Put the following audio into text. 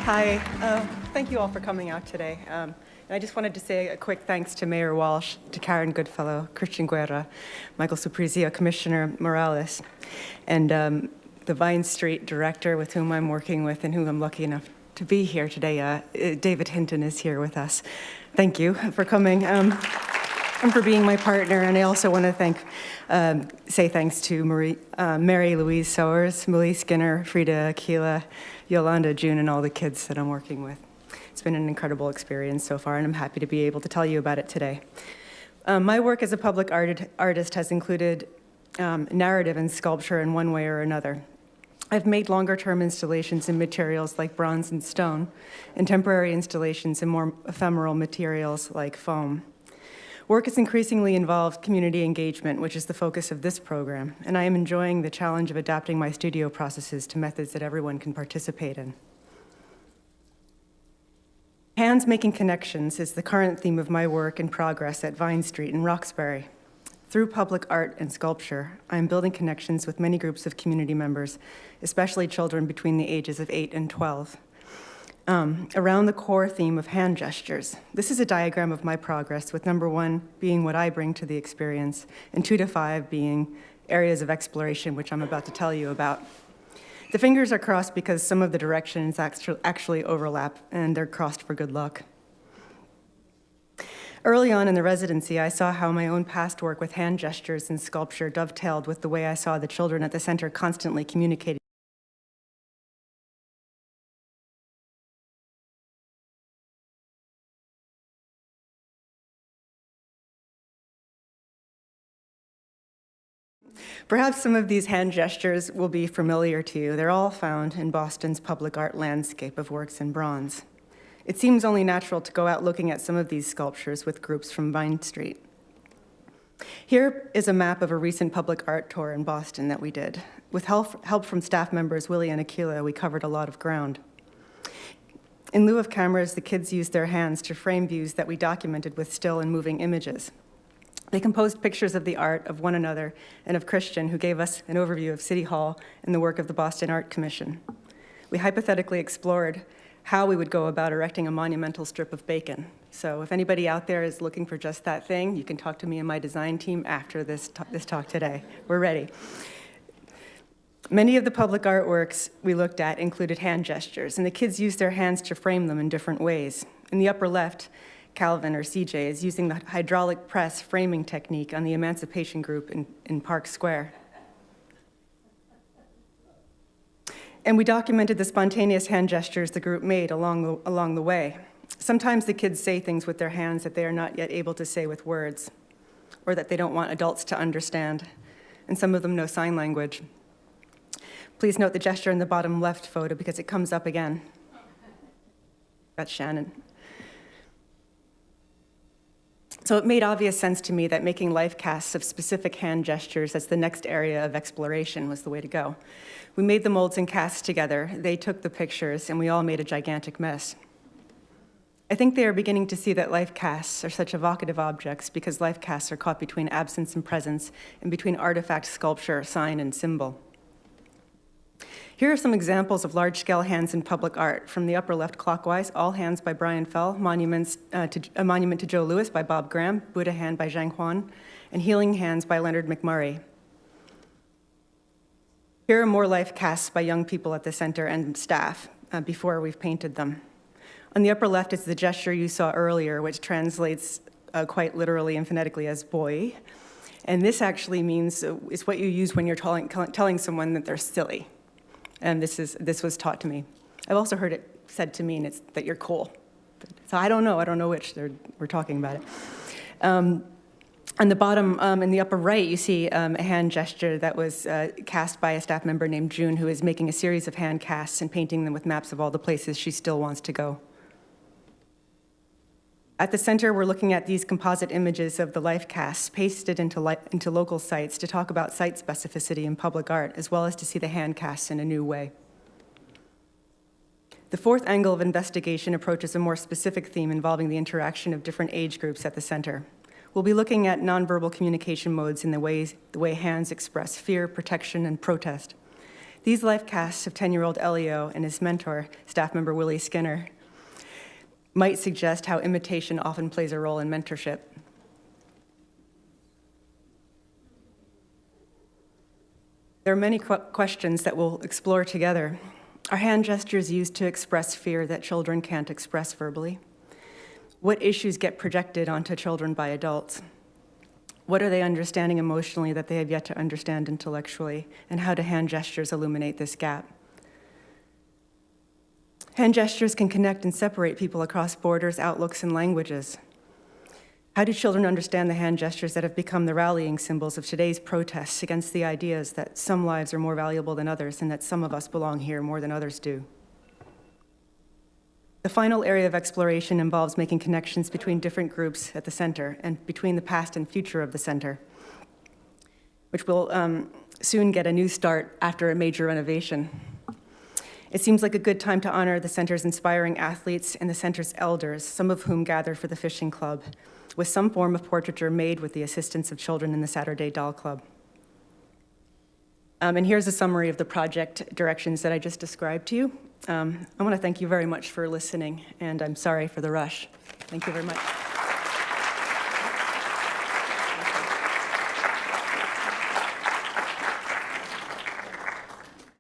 Hi, thank you all for coming out today. And I just wanted to say a quick thanks to Mayor Walsh, to Karen Goodfellow, Christian Guerra, Michael Suprizio, Commissioner Morales, and the Vine Street director with whom I'm working with and who I'm lucky enough to be here today. David Hinton is here with us. Thank you for coming and for being my partner. And I also want to say thanks to Mary Louise Sowers, Millie Skinner, Frida Aquila, Yolanda, June, and all the kids that I'm working with. It's been an incredible experience so far, and I'm happy to be able to tell you about it today. My work as a public artist has included narrative and sculpture in one way or another. I've made longer-term installations in materials like bronze and stone, and temporary installations in more ephemeral materials like foam. Work has increasingly involved community engagement, which is the focus of this program, and I am enjoying the challenge of adapting my studio processes to methods that everyone can participate in. Hands making connections is the current theme of my work in progress at Vine Street in Roxbury. Through public art and sculpture, I am building connections with many groups of community members, especially children between the ages of 8 and 12. Around the core theme of hand gestures. This is a diagram of my progress, with number 1 being what I bring to the experience, and 2 to 5 being areas of exploration, which I'm about to tell you about. The fingers are crossed because some of the directions actually overlap, and they're crossed for good luck. Early on in the residency, I saw how my own past work with hand gestures and sculpture dovetailed with the way I saw the children at the center constantly communicating. Perhaps some of these hand gestures will be familiar to you. They're all found in Boston's public art landscape of works in bronze. It seems only natural to go out looking at some of these sculptures with groups from Vine Street. Here is a map of a recent public art tour in Boston that we did. With help from staff members Willie and Aquila, we covered a lot of ground. In lieu of cameras, the kids used their hands to frame views that we documented with still and moving images. They composed pictures of the art, of one another, and of Christian, who gave us an overview of City Hall and the work of the Boston Art Commission. We hypothetically explored how we would go about erecting a monumental strip of bacon. So if anybody out there is looking for just that thing, you can talk to me and my design team after this talk today. We're ready. Many of the public artworks we looked at included hand gestures, and the kids used their hands to frame them in different ways. In the upper left, Calvin, or CJ, is using the hydraulic press framing technique on the Emancipation Group in Park Square. And we documented the spontaneous hand gestures the group made along the way. Sometimes the kids say things with their hands that they are not yet able to say with words, or that they don't want adults to understand, and some of them know sign language. Please note the gesture in the bottom left photo because it comes up again. That's Shannon. So it made obvious sense to me that making life casts of specific hand gestures as the next area of exploration was the way to go. We made the molds and casts together, they took the pictures, and we all made a gigantic mess. I think they are beginning to see that life casts are such evocative objects because life casts are caught between absence and presence, and between artifact, sculpture, sign, and symbol. Here are some examples of large-scale hands in public art. From the upper left clockwise, All Hands by Brian Fell, a monument to Joe Louis by Bob Graham, Buddha Hand by Zhang Huan, and Healing Hands by Leonard McMurray. Here are more life casts by young people at the center and staff before we've painted them. On the upper left is the gesture you saw earlier, which translates quite literally and phonetically as boy. And this actually means, it's what you use when you're telling someone that they're silly. And this was taught to me. I've also heard it said to mean that you're cool. So I don't know which we're talking about it. On the bottom, in the upper right, you see a hand gesture that was cast by a staff member named June, who is making a series of hand casts and painting them with maps of all the places she still wants to go. At the center, we're looking at these composite images of the life casts pasted into local sites to talk about site specificity in public art, as well as to see the hand casts in a new way. The fourth angle of investigation approaches a more specific theme involving the interaction of different age groups at the center. We'll be looking at nonverbal communication modes in the way hands express fear, protection, and protest. These life casts of 10-year-old Elio and his mentor, staff member Willie Skinner, might suggest how imitation often plays a role in mentorship. There are many questions that we'll explore together. Are hand gestures used to express fear that children can't express verbally? What issues get projected onto children by adults? What are they understanding emotionally that they have yet to understand intellectually? And how do hand gestures illuminate this gap? Hand gestures can connect and separate people across borders, outlooks, and languages. How do children understand the hand gestures that have become the rallying symbols of today's protests against the ideas that some lives are more valuable than others and that some of us belong here more than others do? The final area of exploration involves making connections between different groups at the center and between the past and future of the center, which will soon get a new start after a major renovation. It seems like a good time to honor the center's inspiring athletes and the center's elders, some of whom gather for the fishing club, with some form of portraiture made with the assistance of children in the Saturday Doll Club. And here's a summary of the project directions that I just described to you. I want to thank you very much for listening, and I'm sorry for the rush. Thank you very much.